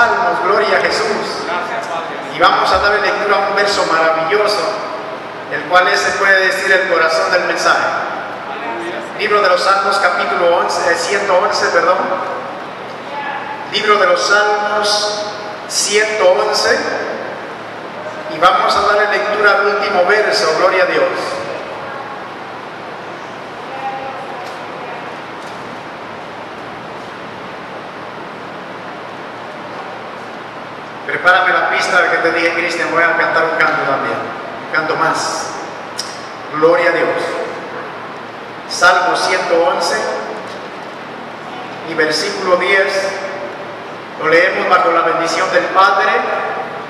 Salmos, gloria a Jesús. Y vamos a darle lectura a un verso maravilloso, el cual se puede decir el corazón del mensaje. Libro de los Salmos, capítulo 111, perdón. Libro de los Salmos, 111. Y vamos a darle lectura al último verso, gloria a Dios. Prepárame la pista que te dije, Cristian, voy a cantar un canto también. Un canto más. Gloria a Dios. Salmo 111 y versículo 10. Lo leemos bajo la bendición del Padre,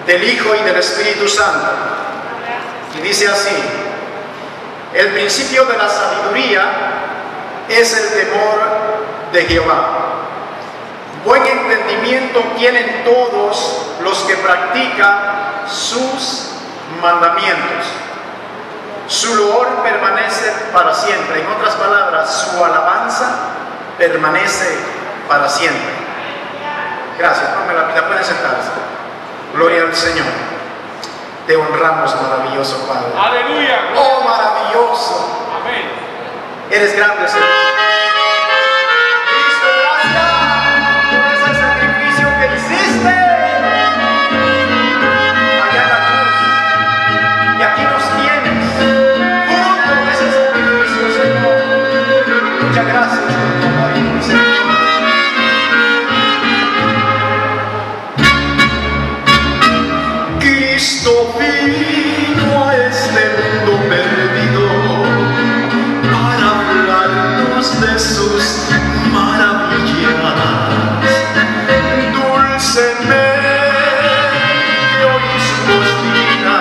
del Hijo y del Espíritu Santo. Y dice así: el principio de la sabiduría es el temor de Jehová. Buen entendimiento tienen todos los que practican sus mandamientos. Su loor permanece para siempre. En otras palabras, su alabanza permanece para siempre. Gracias, ponme la pila, pueden sentarse. Gloria al Señor. Te honramos, maravilloso Padre. Aleluya. Oh, maravilloso. Amén. Eres grande, Señor. Cristo, gracias por ese sacrificio que hiciste allá en la cruz. Y aquí nos tienes, junto a ese sacrificio, Señor. Muchas gracias por tu amor y misericordia. Cristo vino a este mundo perdido para hablarnos de sus maravillas. Dulcemente oímos vida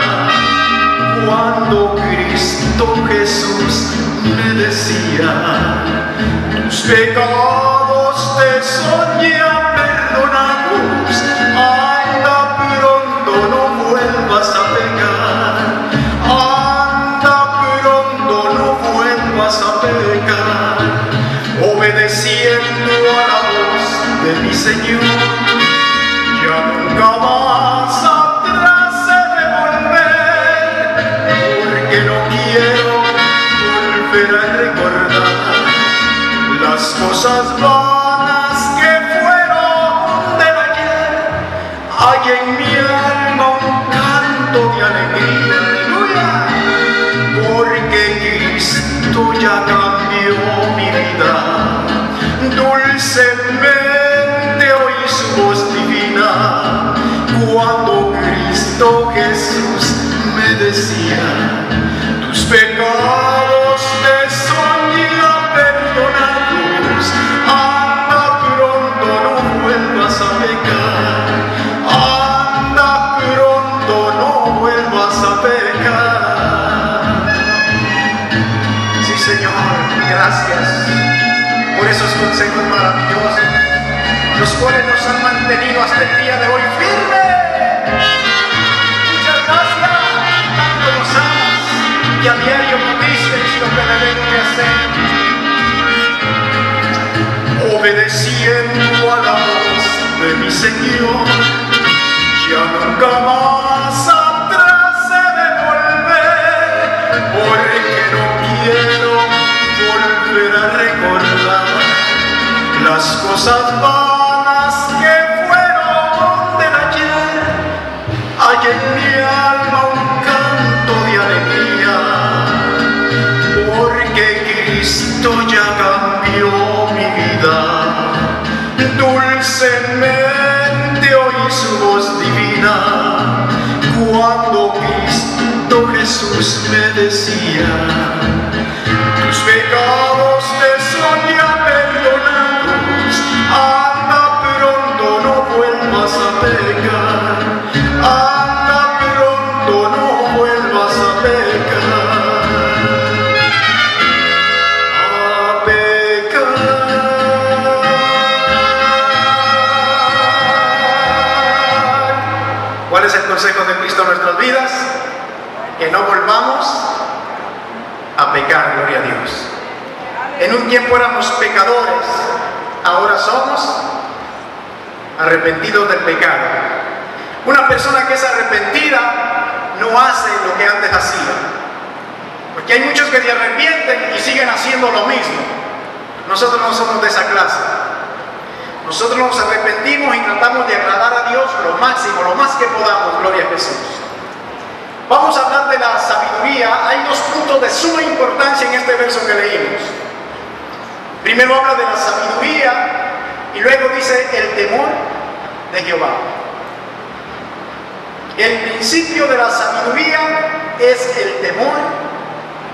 cuando Cristo Jesús me decía: tus pecados te son ya perdonados. Anda pronto, no vuelvas a pecar. Anda pronto, no vuelvas a pecar. Obedeciendo a la voz de mi Señor, ya nunca más atrás he de volver, porque no quiero volver a recordar las cosas vanas que fueron del ayer. Hay en mi alma un canto de alegría, aleluya, porque Cristo ya cambió mi vida. Dulcemente oí su voz divina cuando Cristo Jesús me decía: tus pecados te son ya perdonados. Anda pronto, no vuelvas a pecar. Anda pronto, no vuelvas a pecar. Sí, Señor, gracias por esos consejos maravillosos, los cuales nos han mantenido hasta el día de hoy firmes. Muchas gracias, tanto nos amas y a diario nos dices lo que debemos de hacer. Obedeciendo a la voz de mi Señor, ya nunca más atrás he de volver, porque no quiero volver a recordar las cosas vanas que fueron del ayer. Hay en mi alma un canto de alegría, porque Cristo ya cambió mi vida. Dulcemente oí su voz divina cuando Cristo Jesús me decía: tus pecados te son ya perdonados. Anda pronto, no vuelvas a pecar. Anda pronto, no vuelvas a pecar. A pecar. ¿Cuál es el consejo de Cristo en nuestras vidas? Que no volvamos a pecar, gloria a Dios. En un tiempo éramos pecadores, ahora somos arrepentidos del pecado. Una persona que es arrepentida no hace lo que antes hacía, porque hay muchos que se arrepienten y siguen haciendo lo mismo. Nosotros no somos de esa clase. Nosotros nos arrepentimos y tratamos de agradar a Dios lo máximo, lo más que podamos. Gloria a Jesús. Vamos a hablar de la sabiduría. Hay dos puntos de suma importancia en este verso que leímos. Primero habla de la sabiduría y luego dice el temor de Jehová. El principio de la sabiduría es el temor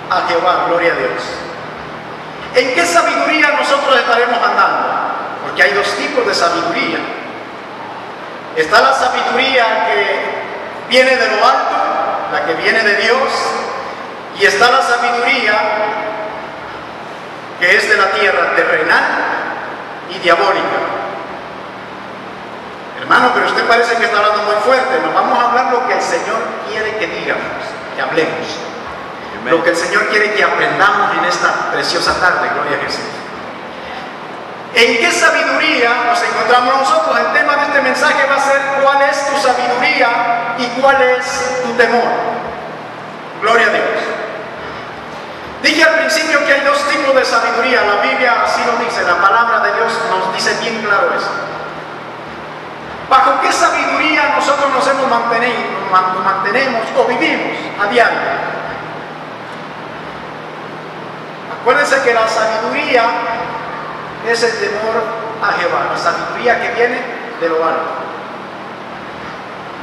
a Jehová. Gloria a Dios. ¿En qué sabiduría nosotros estaremos andando? Porque hay dos tipos de sabiduría. Está la sabiduría que viene de lo alto, la que viene de Dios, y está la sabiduría que es de la tierra, terrenal y diabólica. Hermano, pero usted parece que está hablando muy fuerte. Nos vamos a hablar lo que el Señor quiere que digamos, que hablemos. Lo que el Señor quiere que aprendamos en esta preciosa tarde. Gloria a Jesús. ¿En qué sabiduría nos encontramos nosotros? El tema de este mensaje va a ser cuál es tu sabiduría y cuál es tu temor. Gloria a Dios. Dije al principio que hay dos tipos de sabiduría. La Biblia así lo dice, la palabra de Dios nos dice bien claro eso. ¿Bajo qué sabiduría nosotros nos mantenemos o vivimos a diario? Acuérdense que la sabiduría es el temor a Jehová, la sabiduría que viene de lo alto.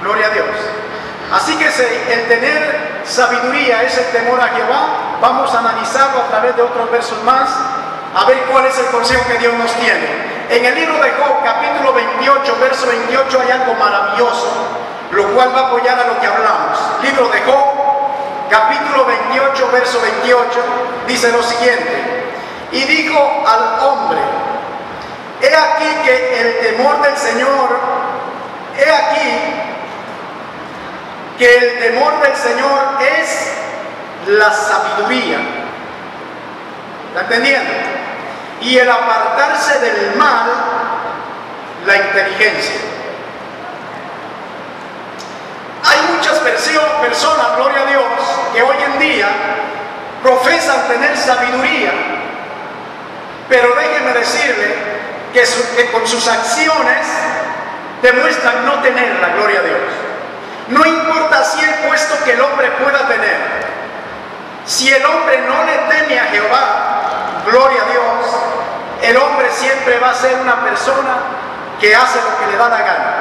Gloria a Dios. Así que el tener sabiduría es el temor a Jehová. Vamos a analizarlo a través de otros versos más, a ver cuál es el consejo que Dios nos tiene. En el libro de Job, capítulo 28, verso 28, hay algo maravilloso, lo cual va a apoyar a lo que hablamos. Libro de Job, capítulo 28, verso 28, dice lo siguiente: y dijo al hombre, he aquí que el temor del Señor, he aquí que el temor del Señor es la sabiduría. ¿Está entendiendo? Y el apartarse del mal, la inteligencia. Hay muchas personas, gloria a Dios, que hoy en día profesan tener sabiduría, pero déjenme decirle que con sus acciones demuestran no tenerla. Gloria a Dios. No importa si el puesto que el hombre pueda tener, si el hombre no le teme a Jehová, gloria a Dios, el hombre siempre va a ser una persona que hace lo que le da la gana.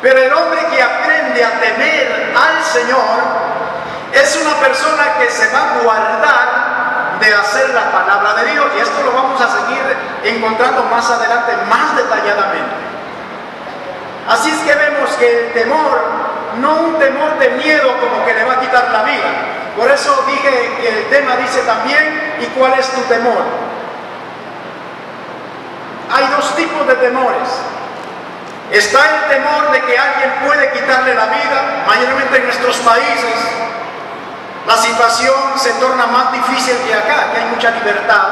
Pero el hombre que aprende a temer al Señor es una persona que se va a guardar de hacer la palabra de Dios. Y esto lo vamos a seguir encontrando más adelante, más detalladamente. Así es que vemos que el temor, no un temor de miedo como que le va a quitar la vida. Por eso dije que el tema dice también, ¿y cuál es tu temor? Hay dos tipos de temores. Está el temor de que alguien puede quitarle la vida. Mayormente en nuestros países la situación se torna más difícil que acá, que hay mucha libertad.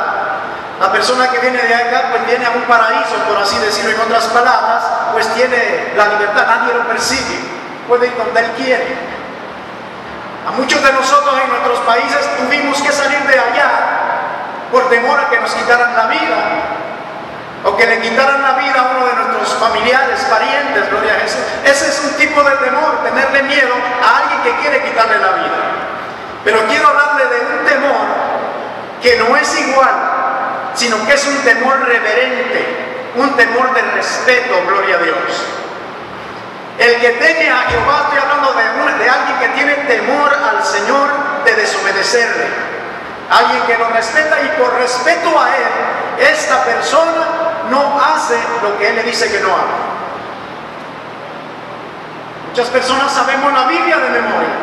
La persona que viene de acá pues viene a un paraíso, por así decirlo. En otras palabras, pues tiene la libertad, nadie lo persigue, puede ir donde él quiere. A muchos de nosotros en nuestros países tuvimos que salir de allá por temor a que nos quitaran la vida, o que le quitaran la vida a uno de nuestros familiares, parientes. Gloria a Jesús. Ese es un tipo de temor, tenerle miedo a alguien que quiere quitarle la vida. Pero quiero hablarle de un temor que no es igual, sino que es un temor reverente, un temor de respeto. Gloria a Dios. El que teme a Jehová, estoy hablando de alguien que tiene temor al Señor de desobedecerle, alguien que lo respeta, y por respeto a Él, esta persona no hace lo que Él le dice que no haga. Muchas personas sabemos la Biblia de memoria,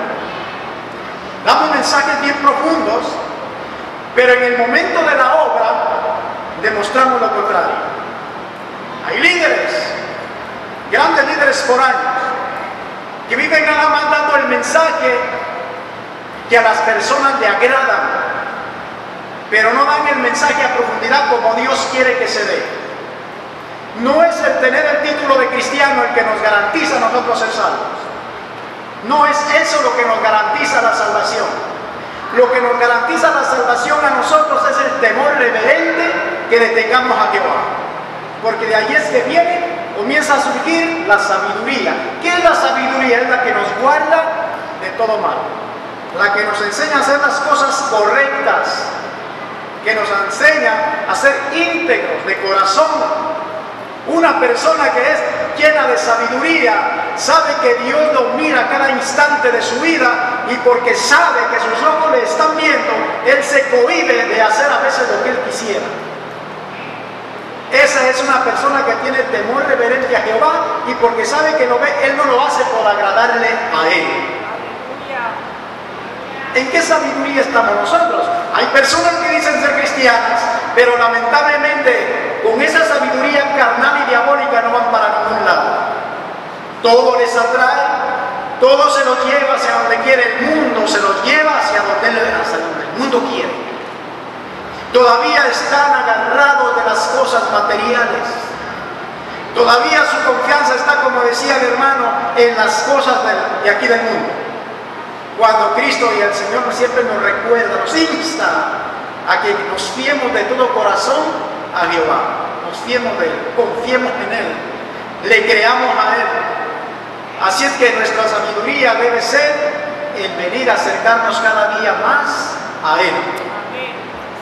damos mensajes bien profundos, pero en el momento de la obra demostramos lo contrario. Hay líderes, grandes líderes por años, que viven nada más dando el mensaje que a las personas le agradan, pero no dan el mensaje a profundidad como Dios quiere que se dé. No es el tener el título de cristiano el que nos garantiza a nosotros ser salvos. No es eso lo que nos garantiza la salvación. Lo que nos garantiza la salvación a nosotros es el temor reverente que le tengamos a Jehová. Porque de ahí es que comienza a surgir la sabiduría. ¿Qué es la sabiduría? Es la que nos guarda de todo mal. La que nos enseña a hacer las cosas correctas. Que nos enseña a ser íntegros de corazón. Una persona que es llena de sabiduría sabe que Dios lo mira cada instante de su vida, y porque sabe que sus ojos le están viendo, él se cohíbe de hacer a veces lo que él quisiera. Esa es una persona que tiene temor reverente a Jehová, y porque sabe que lo ve, él no lo hace por agradarle a él. ¿En qué sabiduría estamos nosotros? Hay personas que dicen ser cristianas, pero lamentablemente con esa sabiduría carnal y diabólica no van para ningún lado. Todo les atrae, todo se los lleva hacia donde quiere el mundo, se los lleva hacia donde el mundo quiere. Todavía están agarrados de las cosas materiales. Todavía su confianza está, como decía el hermano, en las cosas de aquí del mundo. Cuando Cristo y el Señor siempre nos recuerda, nos insta a que nos fiemos de todo corazón a Jehová. Nos fiemos de Él, confiemos en Él, le creamos a Él. Así es que nuestra sabiduría debe ser el venir a acercarnos cada día más a Él.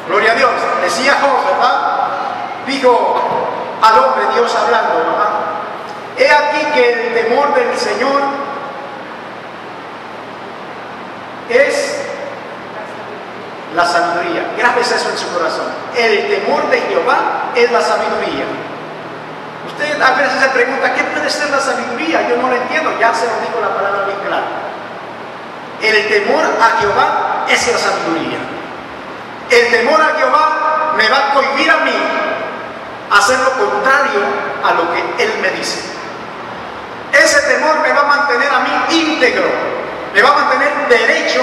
Gloria a Dios. Decía Job, ¿verdad? Dijo al hombre, Dios hablando, ¿verdad? He aquí que el temor del Señor es la sabiduría. Grábese eso en su corazón. El temor de Jehová es la sabiduría. Usted a veces se pregunta, ¿qué puede ser la sabiduría? Yo no lo entiendo. Ya se lo dijo la palabra bien clara. El temor a Jehová es la sabiduría. El temor a Jehová me va a cohibir a mí a hacer lo contrario a lo que Él me dice. Ese temor me va a mantener a mí íntegro, me va a mantener derecho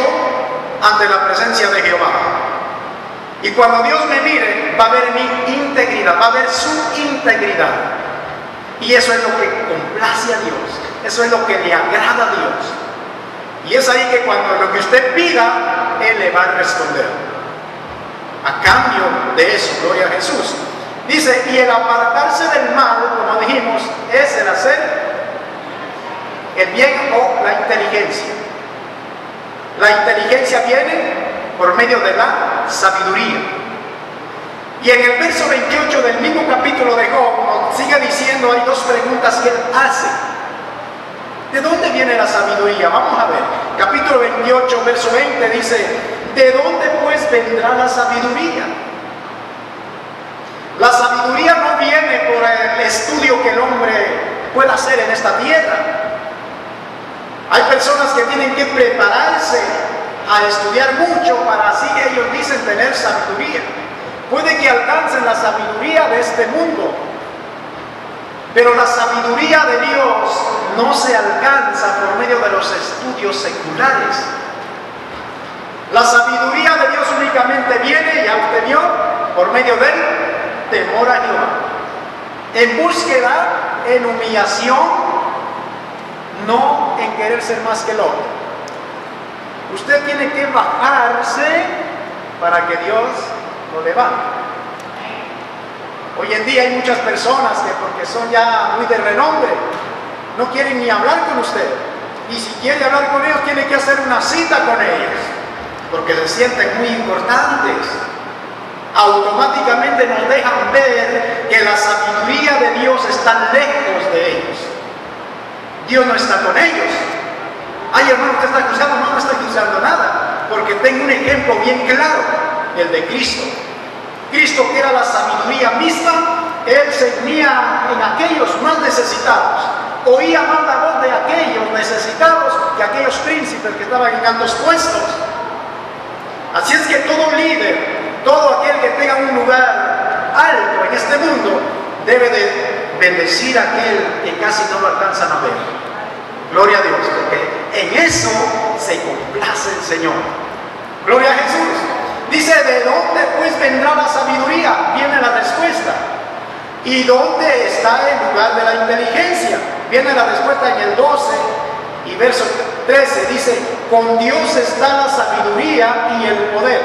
ante la presencia de Jehová. Y cuando Dios me mire, va a ver mi integridad, va a ver su integridad. Y eso es lo que complace a Dios, eso es lo que le agrada a Dios. Y es ahí que cuando lo que usted pida, Él le va a responder. A cambio de eso, gloria a Jesús. Dice, y el apartarse del mal, como dijimos, es el hacer el bien o la inteligencia. La inteligencia viene por medio de la sabiduría. Y en el verso 28 del mismo capítulo de Job nos sigue diciendo, hay dos preguntas que él hace. ¿De dónde viene la sabiduría? Vamos a ver. Capítulo 28, verso 20 dice, ¿de dónde pues vendrá la sabiduría? La sabiduría no viene por el estudio que el hombre pueda hacer en esta tierra. Hay personas que tienen que prepararse a estudiar mucho para así ellos dicen tener sabiduría. Puede que alcancen la sabiduría de este mundo, pero la sabiduría de Dios no se alcanza por medio de los estudios seculares. La sabiduría de Dios únicamente viene, ya usted vio, por medio del temor a Jehová. En búsqueda, en humillación, no en querer ser más que el otro. Usted tiene que bajarse para que Dios lo levante. Hoy en día hay muchas personas que porque son ya muy de renombre, no quieren ni hablar con usted. Y si quiere hablar con ellos, tiene que hacer una cita con ellos, porque se sienten muy importantes. Automáticamente nos dejan ver que la sabiduría de Dios está lejos de ellos. Dios no está con ellos. Ay, hermano, ¿usted está acusando? No, no está acusando nada, porque tengo un ejemplo bien claro, el de Cristo. Cristo, que era la sabiduría misma, Él se unía en aquellos más necesitados. Oía más la voz de aquellos necesitados que aquellos príncipes que estaban en altos puestos. Así es que todo líder, todo aquel que tenga un lugar alto en este mundo, debe de bendecir a aquel que casi no lo alcanzan a ver. Gloria a Dios, porque en eso se complace el Señor. Gloria a Jesús. Dice, ¿de dónde pues vendrá la sabiduría? Viene la respuesta. ¿Y dónde está el lugar de la inteligencia? Viene la respuesta en el 12 y verso 13. Dice, con Dios está la sabiduría y el poder.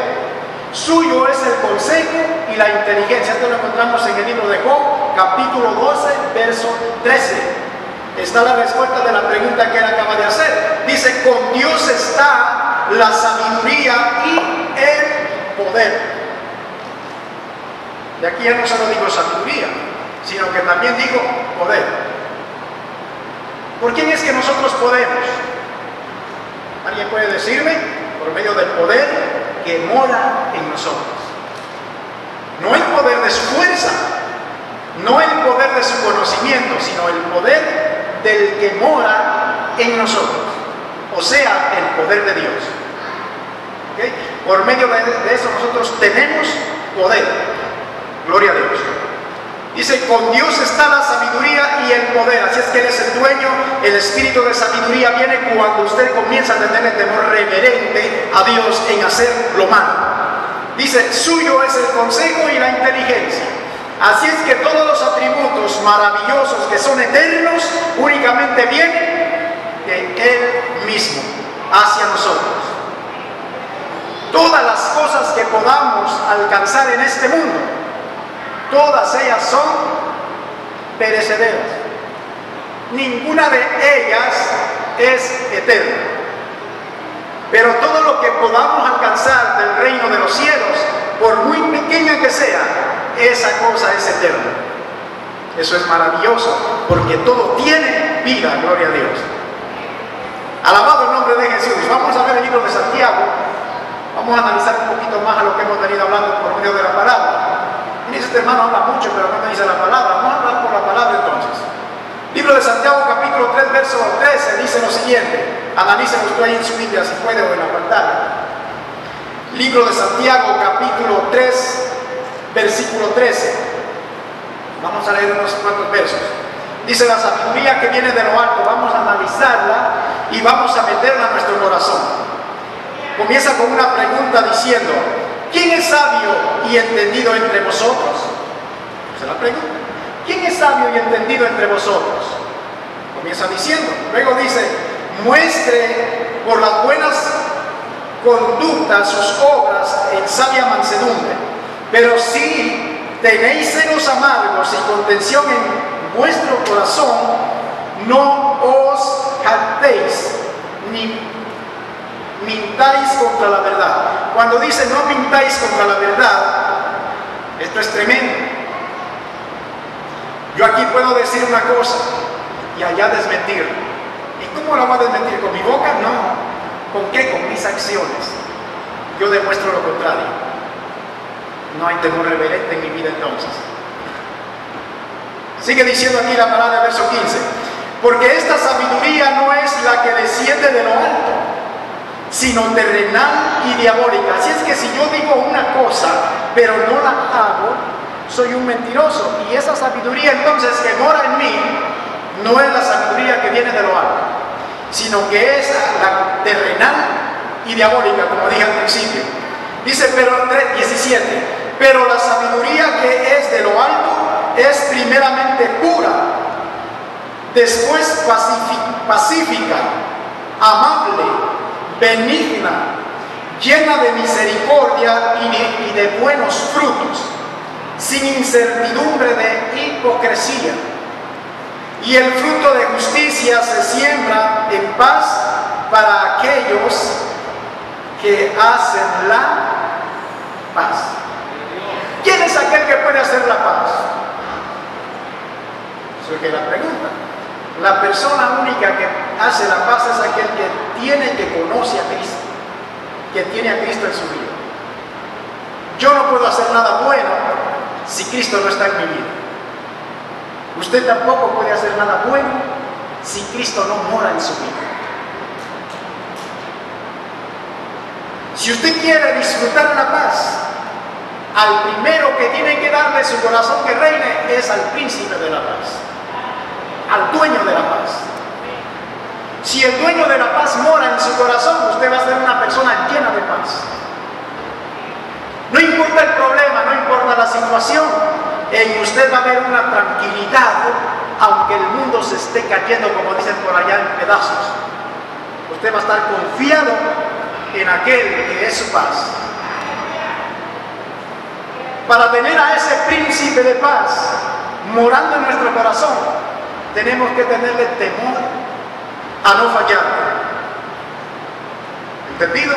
Suyo es el consejo y la inteligencia. Esto lo encontramos en el libro de Job, capítulo 12, verso 13. Está la respuesta de la pregunta que él acaba de hacer. Dice, con Dios está la sabiduría y el poder. Y aquí ya no solo digo sabiduría, sino que también digo poder. ¿Por quién es que nosotros podemos? ¿Alguien puede decirme? Por medio del poder que mora en nosotros. No el poder de su fuerza, no el poder de su conocimiento, sino el poder del que mora en nosotros. O sea, el poder de Dios. ¿Okay? Por medio de eso nosotros tenemos poder. Gloria a Dios. Dice, con Dios está la sabiduría y el poder. Así es que Él es el dueño. El espíritu de sabiduría viene cuando usted comienza a tener temor reverente a Dios en hacer lo malo. Dice, suyo es el consejo y la inteligencia. Así es que todos los atributos maravillosos que son eternos únicamente vienen de Él mismo hacia nosotros. Todas las cosas que podamos alcanzar en este mundo, todas ellas son perecederas. Ninguna de ellas es eterna. Pero todo lo que podamos alcanzar del reino de los cielos, por muy pequeña que sea, esa cosa es eterna. Eso es maravilloso, porque todo tiene vida, gloria a Dios. Alabado el nombre de Jesús. Vamos a ver el libro de Santiago. Vamos a analizar un poquito más a lo que hemos venido hablando por medio de la palabra. Este hermano habla mucho, pero no me dice la palabra. Vamos a hablar por la palabra entonces. Libro de Santiago, capítulo 3, verso 13, dice lo siguiente. Analicen usted ahí en su Biblia, si puede, o en la pantalla. Libro de Santiago, capítulo 3, versículo 13. Vamos a leer unos cuantos versos. Dice, la sabiduría que viene de lo alto, vamos a analizarla y vamos a meterla en nuestro corazón. Comienza con una pregunta diciendo, ¿quién es sabio y entendido entre vosotros? Esa es la pregunta. ¿Quién es sabio y entendido entre vosotros? Comienza diciendo. Luego dice, muestre por las buenas conductas sus obras en sabia mansedumbre. Pero si tenéis celos amargos y contención en vuestro corazón, no os jactéis ni mintáis contra la verdad. Cuando dice no mintáis contra la verdad, esto es tremendo. Yo aquí puedo decir una cosa y allá desmentir. ¿Y cómo la voy a desmentir? ¿Con mi boca? No. ¿Con qué? Con mis acciones. Yo demuestro lo contrario. No hay temor reverente en mi vida entonces. Sigue diciendo aquí la palabra del verso 15. Porque esta sabiduría no es la que desciende de lo alto, sino terrenal y diabólica. Así es que si yo digo una cosa, pero no la hago, soy un mentiroso. Y esa sabiduría entonces que mora en mí, no es la sabiduría que viene de lo alto, sino que es la terrenal y diabólica, como dije al principio. Dice, pero 17, pero la sabiduría que es de lo alto es primeramente pura, después pacífica, amable, benigna, llena de misericordia y de buenos frutos, sin incertidumbre de hipocresía. Y el fruto de justicia se siembra en paz para aquellos que hacen la paz. ¿Quién es aquel que puede hacer la paz? Surge la pregunta. La persona única que hace la paz es aquel que conoce a Cristo, que tiene a Cristo en su vida. Yo no puedo hacer nada bueno si Cristo no está en mi vida. Usted tampoco puede hacer nada bueno si Cristo no mora en su vida. Si usted quiere disfrutar la paz, al primero que tiene que darle su corazón que reine es al príncipe de la paz, al dueño de la paz. Si el dueño de la paz mora en su corazón, usted va a ser una persona llena de paz. No importa el problema, no importa la situación, En usted va a haber una tranquilidad, aunque el mundo se esté cayendo, como dicen por allá, en pedazos. Usted va a estar confiado en aquel que es su paz. Para tener a ese príncipe de paz morando en nuestro corazón, tenemos que tenerle temor a no fallar. ¿Entendido?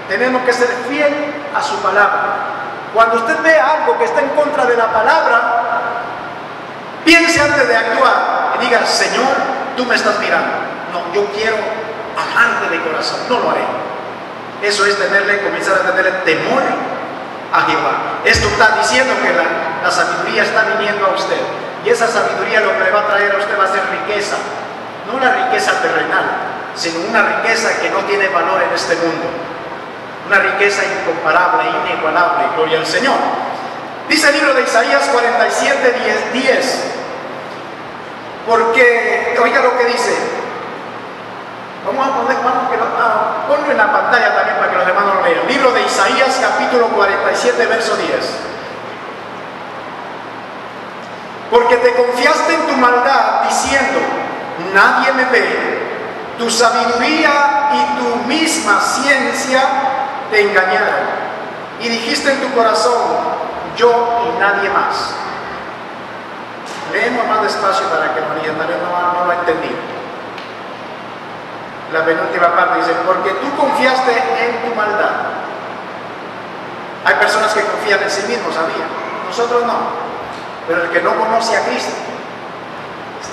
Tenemos que ser fiel a su palabra. Cuando usted vea algo que está en contra de la palabra, piense antes de actuar y diga: Señor, tú me estás mirando. No, yo quiero amarte de corazón, no lo haré. Eso es comenzar a tenerle temor a Jehová. Esto está diciendo que la sabiduría está viniendo a usted. Y esa sabiduría lo que le va a traer a usted va a ser riqueza. No una riqueza terrenal, sino una riqueza que no tiene valor en este mundo. Una riqueza incomparable, inigualable. Gloria al Señor. Dice el libro de Isaías 47, 10. Porque, oiga lo que dice. Vamos a poner, ponlo en la pantalla también para que los hermanos lo vean. Libro de Isaías, capítulo 47, verso 10. Porque te confiaste en tu maldad, diciendo: nadie me ve. Tu sabiduría y tu misma ciencia te engañaron. Y dijiste en tu corazón: yo y nadie más. Leemos más despacio para que no lo entendí. La penúltima parte dice: porque tú confiaste en tu maldad. Hay personas que confían en sí mismos, ¿sabía? Nosotros no. Pero el que no conoce a Cristo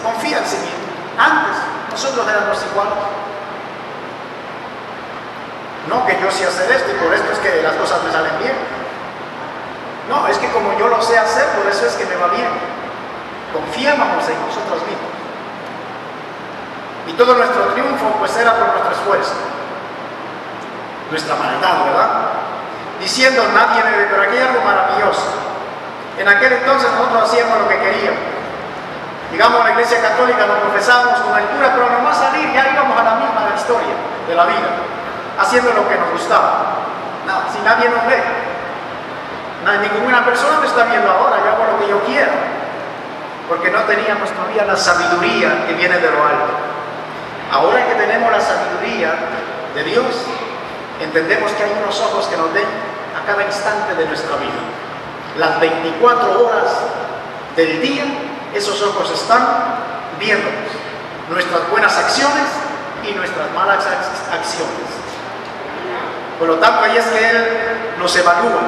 confía en sí mismo. Antes nosotros éramos iguales. No que yo sé hacer esto y por esto es que las cosas me salen bien. No, es que como yo lo sé hacer, por eso es que me va bien. Confiábamos en nosotros mismos. Y todo nuestro triunfo pues era por nuestro esfuerzo, nuestra maldad, ¿verdad? Diciendo: nadie me ve. Pero aquí hay algo maravilloso. En aquel entonces nosotros hacíamos lo que queríamos. Llegamos a la iglesia católica, nos profesábamos con el cura, pero nomás salir ya íbamos a la misma historia de la vida, haciendo lo que nos gustaba. No, si nadie nos ve, ninguna persona me está viendo ahora, yo hago lo que yo quiero, porque no teníamos todavía la sabiduría que viene de lo alto. Ahora que tenemos la sabiduría de Dios, entendemos que hay unos ojos que nos ven a cada instante de nuestra vida. Las 24 horas del día, esos ojos están viéndonos, nuestras buenas acciones y nuestras malas acciones. Por lo tanto, ahí es que Él nos evalúa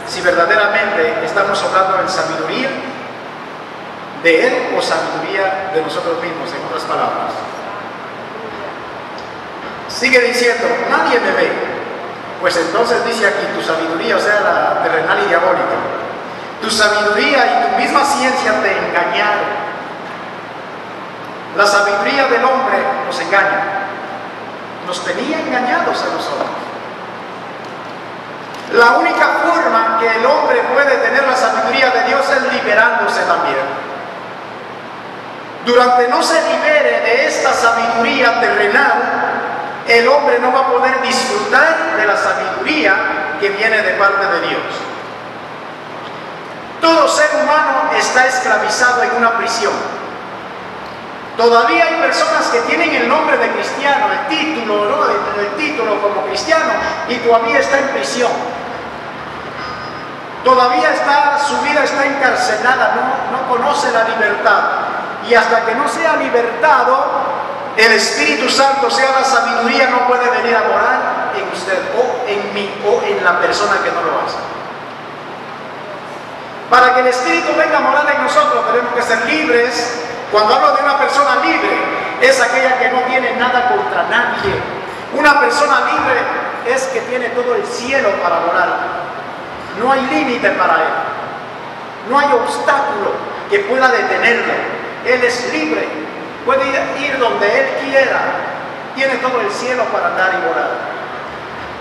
si verdaderamente estamos hablando en sabiduría de Él o sabiduría de nosotros mismos, en otras palabras. Sigue diciendo: nadie me ve. Pues entonces dice aquí: tu sabiduría, o sea, la terrenal y diabólica, tu sabiduría y tu misma ciencia te engañaron. La sabiduría del hombre nos engaña, nos tenía engañados a nosotros. La única forma que el hombre puede tener la sabiduría de Dios es liberándose también. Durante no se libere de esta sabiduría terrenal, el hombre no va a poder disfrutar de la sabiduría que viene de parte de Dios. Todo ser humano está esclavizado en una prisión. Todavía hay personas que tienen el nombre de cristiano, el título, ¿no? el título como cristiano, y todavía está en prisión. Todavía su vida está encarcelada, no conoce la libertad. Y hasta que no sea libertado, el Espíritu Santo, sea la sabiduría, no puede venir a morar en usted o en mí o en la persona que no lo hace. Para que el Espíritu venga a morar en nosotros, tenemos que ser libres. Cuando hablo de una persona libre, es aquella que no tiene nada contra nadie. Una persona libre es que tiene todo el cielo para morar. No hay límite para él. No hay obstáculo que pueda detenerlo. Él es libre. Puede ir donde él quiera. Tiene todo el cielo para andar y morar.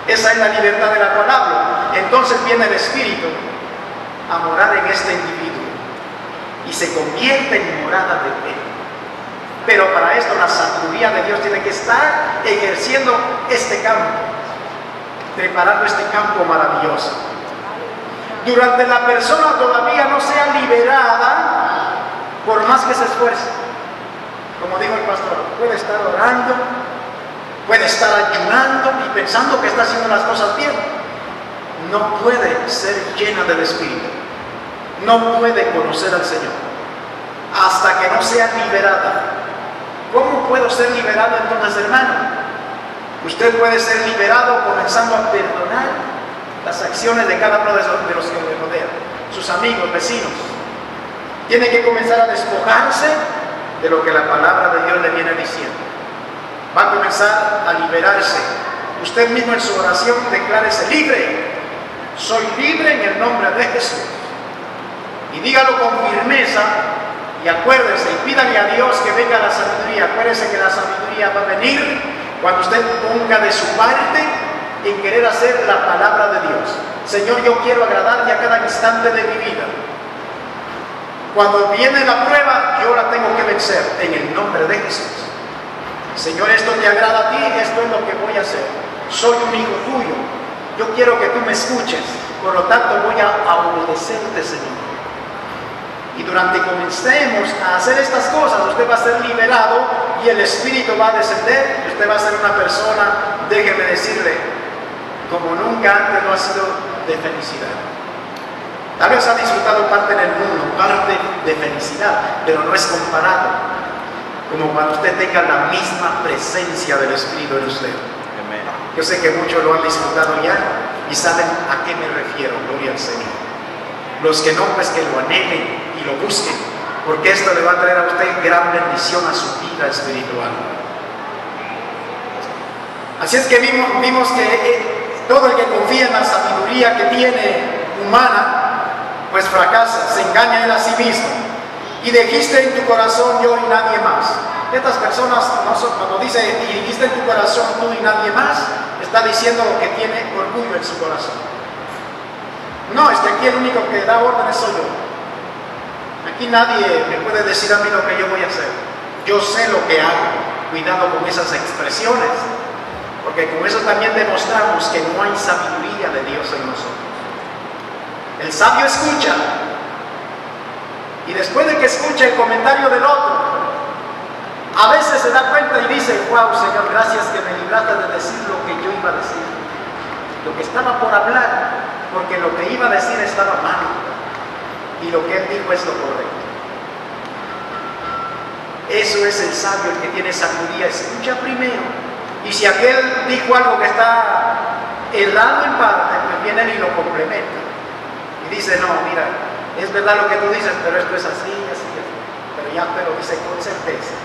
Esa es la libertad de la cual hablo. Entonces viene el Espíritu a morar en este individuo y se convierte en morada de él. Pero para esto la sabiduría de Dios tiene que estar ejerciendo este campo, preparando este campo maravilloso. durante la persona todavía no sea liberada, por más que se esfuerce. Como dijo el pastor, puede estar orando, puede estar ayunando y pensando que está haciendo las cosas bien. No puede ser llena del Espíritu. No puede conocer al Señor hasta que no sea liberada. ¿Cómo puedo ser liberado entonces, hermano? Usted puede ser liberado comenzando a perdonar las acciones de cada uno de los que le rodean, sus amigos, vecinos. Tiene que comenzar a despojarse de lo que la palabra de Dios le viene diciendo. Va a comenzar a liberarse. Usted mismo en su oración declárese libre. Soy libre en el nombre de Jesús. Y dígalo con firmeza. Y acuérdese y pídale a Dios que venga la sabiduría. Acuérdese que la sabiduría va a venir cuando usted ponga de su parte en querer hacer la palabra de Dios. Señor, yo quiero agradarte a cada instante de mi vida. Cuando viene la prueba, yo la tengo que vencer en el nombre de Jesús. Señor, esto te agrada a ti, esto es lo que voy a hacer. Soy un hijo tuyo. Yo quiero que tú me escuches. Por lo tanto, voy a obedecerte, Señor. Y durante que comencemos a hacer estas cosas, usted va a ser liberado y el Espíritu va a descender y usted va a ser una persona, déjeme decirle, como nunca antes no ha sido de felicidad. Tal vez ha disfrutado parte del mundo, parte de felicidad, pero no es comparado como cuando usted tenga la misma presencia del Espíritu en usted. Amén. Yo sé que muchos lo han disfrutado ya y saben a qué me refiero, gloria al Señor. Los que no, pues que lo anhelen y lo busquen, porque esto le va a traer a usted gran bendición a su vida espiritual. Así es que vimos que todo el que confía en la sabiduría que tiene humana, pues fracasa, se engaña él a sí mismo. Y dijiste en tu corazón yo y nadie más. Estas personas, cuando dice y dijiste en tu corazón tú y nadie más, está diciendo que tiene orgullo en su corazón. No, es que aquí el único que da órdenes soy yo. Aquí nadie me puede decir a mí lo que yo voy a hacer. Yo sé lo que hago. Cuidado con esas expresiones, porque con eso también demostramos que no hay sabiduría de Dios en nosotros. El sabio escucha, y después de que escucha el comentario del otro, a veces se da cuenta y dice: wow, Señor, gracias que me libraste de decir lo que yo iba a decir, lo que estaba por hablar, porque lo que iba a decir estaba mal y lo que él dijo es lo correcto. Eso es el sabio, el que tiene sabiduría. Escucha primero, y si aquel dijo algo que está errado en parte, pues viene él y lo complementa y dice: no, mira, es verdad lo que tú dices, pero esto es así, así, pero ya te lo dice con certeza.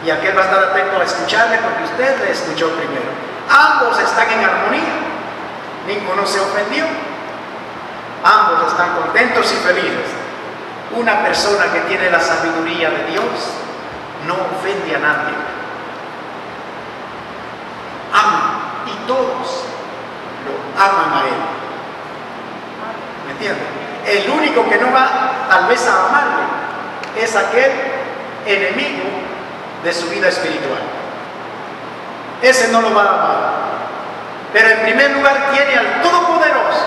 Y aquel va a estar atento a escucharle porque usted le escuchó primero. Ambos están en armonía, ninguno se ofendió, ambos están contentos y felices. Una persona que tiene la sabiduría de Dios no ofende a nadie, ama, y todos lo aman a él. ¿Me entienden? El único que no va tal vez a amarle es aquel enemigo de su vida espiritual. Ese no lo va a amar. Pero en primer lugar tiene al Todopoderoso,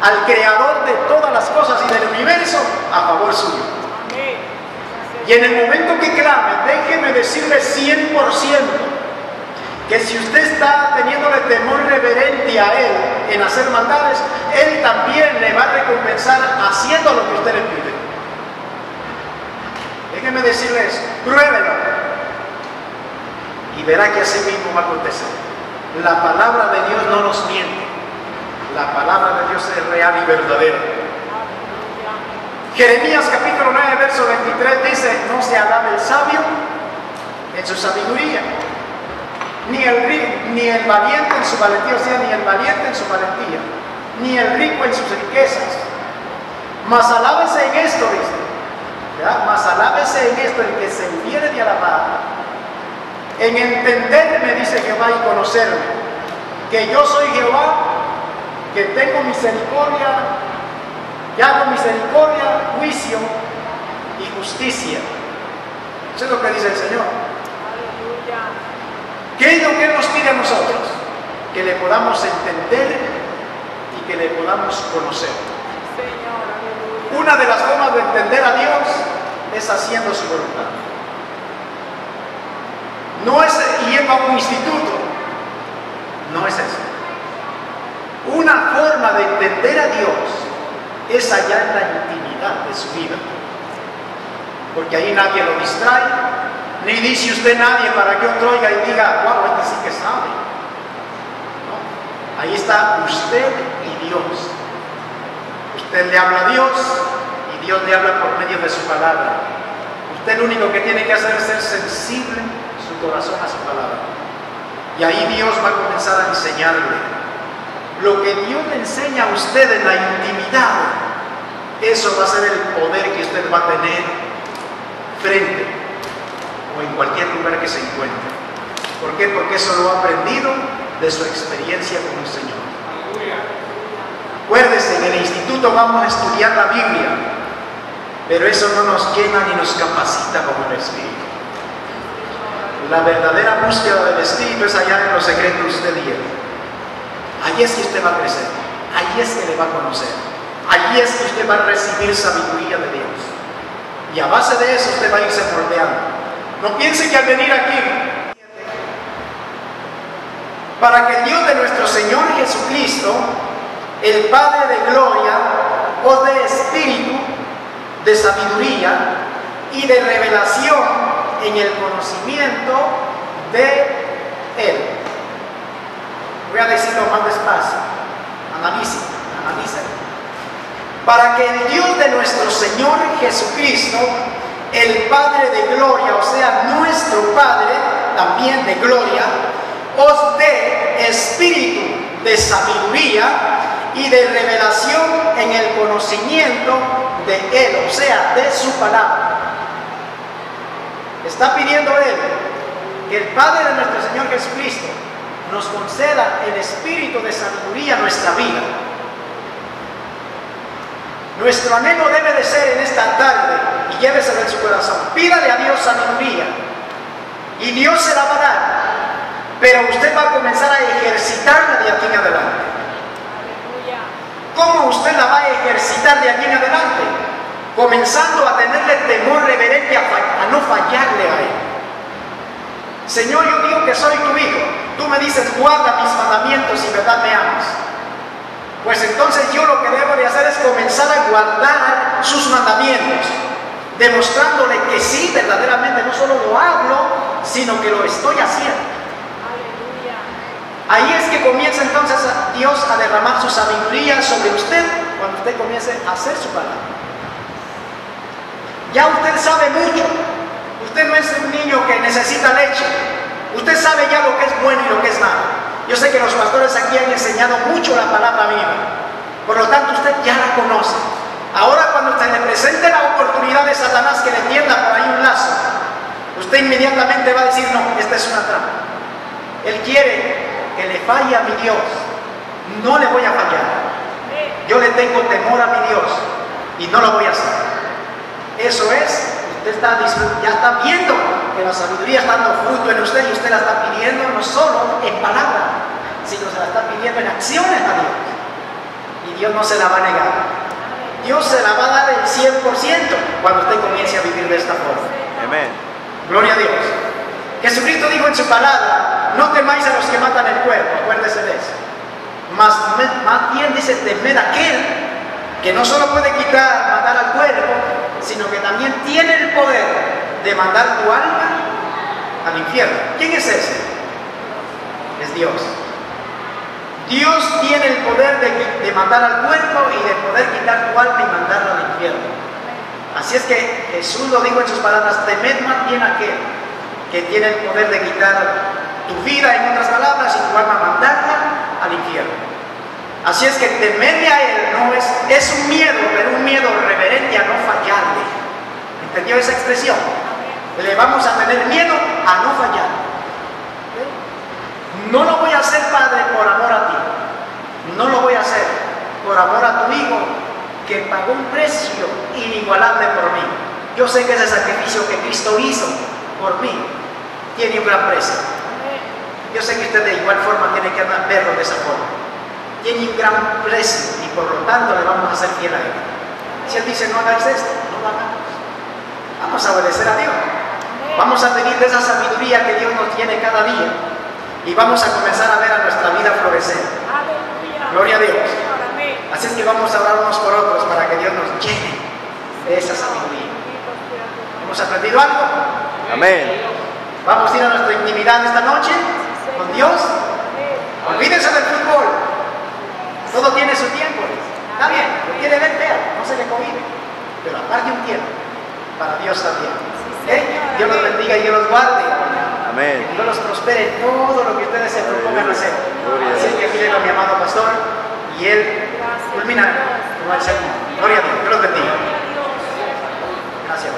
al Creador de todas las cosas y del universo, a favor suyo. Y en el momento que clame, déjeme decirle 100% que si usted está teniéndole temor reverente a Él en hacer maldades, Él también le va a recompensar haciendo lo que usted le pide. Déjeme decirle eso, pruébelo y verá que así mismo va a acontecer. La palabra de Dios no nos miente, la palabra de Dios es real y verdadera. Jeremías capítulo 9 verso 23 dice: no se alabe el sabio en su sabiduría, ni el valiente en su valentía, o sea, ni el valiente en su valentía, ni el rico en sus riquezas, mas alábese en esto, dice, ¿verdad? Mas alábese en esto el que se hubiere de alabar, en entenderme, dice Jehová, y conocerme, que yo soy Jehová, que tengo misericordia, que hago misericordia, juicio y justicia. Eso es lo que dice el Señor. ¿Qué es lo que Él nos pide a nosotros? Que le podamos entender y que le podamos conocer. Una de las formas de entender a Dios es haciendo su voluntad. No es yendo a un instituto, no es eso. Una forma de entender a Dios es allá en la intimidad de su vida, porque ahí nadie lo distrae, ni dice usted nadie para que otro oiga y diga, wow, este sí que sabe. No. Ahí está usted y Dios. Usted le habla a Dios y Dios le habla por medio de su palabra. Usted lo único que tiene que hacer es ser sensible su corazón a su palabra. Y ahí Dios va a comenzar a enseñarle. Lo que Dios le enseña a usted en la intimidad, eso va a ser el poder que usted va a tener frente o en cualquier lugar que se encuentre. ¿Por qué? Porque eso lo ha aprendido de su experiencia con el Señor. Acuérdese, en el instituto vamos a estudiar la Biblia, pero eso no nos llena ni nos capacita como el Espíritu. La verdadera búsqueda del Espíritu es allá en los secretos de Dios. Allí es que usted va a crecer, allí es que le va a conocer, allí es que usted va a recibir sabiduría de Dios. Y a base de eso usted va a irse moldeando. No piense que al venir aquí, para que el Dios de nuestro Señor Jesucristo, el Padre de gloria, os dé espíritu de sabiduría y de revelación en el conocimiento de Él. Voy a decirlo más despacio. Analicen. Para que el Dios de nuestro Señor Jesucristo, el Padre de gloria, o sea, nuestro Padre también de gloria, os dé espíritu de sabiduría y de revelación en el conocimiento de Él, o sea, de su palabra. Está pidiendo Él que el Padre de nuestro Señor Jesucristo nos conceda el espíritu de sabiduría en nuestra vida. Nuestro anhelo debe de ser en esta tarde, y lléveselo en su corazón, pídale a Dios sabiduría y Dios se la va a dar, pero usted va a comenzar a ejercitarla de aquí en adelante. ¿Cómo usted la va a ejercitar de aquí en adelante? Comenzando a tenerle temor reverente a no fallarle a Él. Señor, yo digo que soy tu hijo, tú me dices guarda mis mandamientos y verdad me amas. Pues entonces yo lo que debo de hacer es comenzar a guardar sus mandamientos, demostrándole que sí, verdaderamente no solo lo hablo, sino que lo estoy haciendo. Ahí es que comienza entonces Dios a derramar su sabiduría sobre usted cuando usted comience a hacer su palabra. Ya usted sabe mucho. Usted no es un niño que necesita leche. Usted sabe ya lo que es bueno y lo que es malo. Yo sé que los pastores aquí han enseñado mucho la palabra viva. Por lo tanto, usted ya la conoce. Ahora cuando usted le presente la oportunidad de Satanás que le tienda por ahí un lazo, usted inmediatamente va a decir, no, esta es una trampa. Él quiere que le falle a mi Dios. No le voy a fallar. Yo le tengo temor a mi Dios y no lo voy a hacer. Eso es, usted ya está viendo que la sabiduría está dando fruto en usted y usted la está pidiendo no solo en palabra, sino se la está pidiendo en acciones a Dios. Y Dios no se la va a negar. Dios se la va a dar el 100% cuando usted comience a vivir de esta forma. Amén. Gloria a Dios. Jesucristo dijo en su palabra, no temáis a los que matan el cuerpo, acuérdese de eso. Más bien dice, temed a aquel que no solo puede matar al cuerpo, sino que también tiene el poder de mandar tu alma al infierno. ¿Quién es ese? Es Dios. Dios tiene el poder de matar al cuerpo y de poder quitar tu alma y mandarla al infierno. Así es que Jesús lo dijo en sus palabras, temed más bien a aquel que tiene el poder de quitar tu vida, en otras palabras, y tu alma mandarla al infierno. Así es que temerle a Él no es un miedo, pero un miedo reverente a no fallarle. ¿Entendió esa expresión? Le vamos a tener miedo a no fallar. No lo voy a hacer, Padre, por amor a ti. No lo voy a hacer por amor a tu Hijo, que pagó un precio inigualable por mí. Yo sé que ese sacrificio que Cristo hizo por mí tiene un gran precio. Yo sé que usted de igual forma tiene que verlo de esa forma. tiene un gran precio y por lo tanto le vamos a ser fiel a Él. Si Él dice no hagáis esto, no lo hagamos. Vamos a obedecer a Dios. Vamos a pedir de esa sabiduría que Dios nos tiene cada día y vamos a comenzar a ver a nuestra vida florecer. Gloria a Dios. Así es que vamos a orar unos por otros para que Dios nos llene de esa sabiduría. ¿Hemos aprendido algo? Amén. Vamos a ir a nuestra intimidad esta noche con Dios. Olvídense del fútbol. Todo tiene su tiempo. Está bien, lo quiere ver, vea, no se le cohíbe. Pero aparte un tiempo para Dios también. Dios los bendiga y Dios los guarde. Amén. Dios los prospere en todo lo que ustedes se propongan hacer. Gloria a Así Dios. que aquí llega mi amado pastor y él culmina con el sermón. Gloria a Dios. Dios los bendiga. Gracias.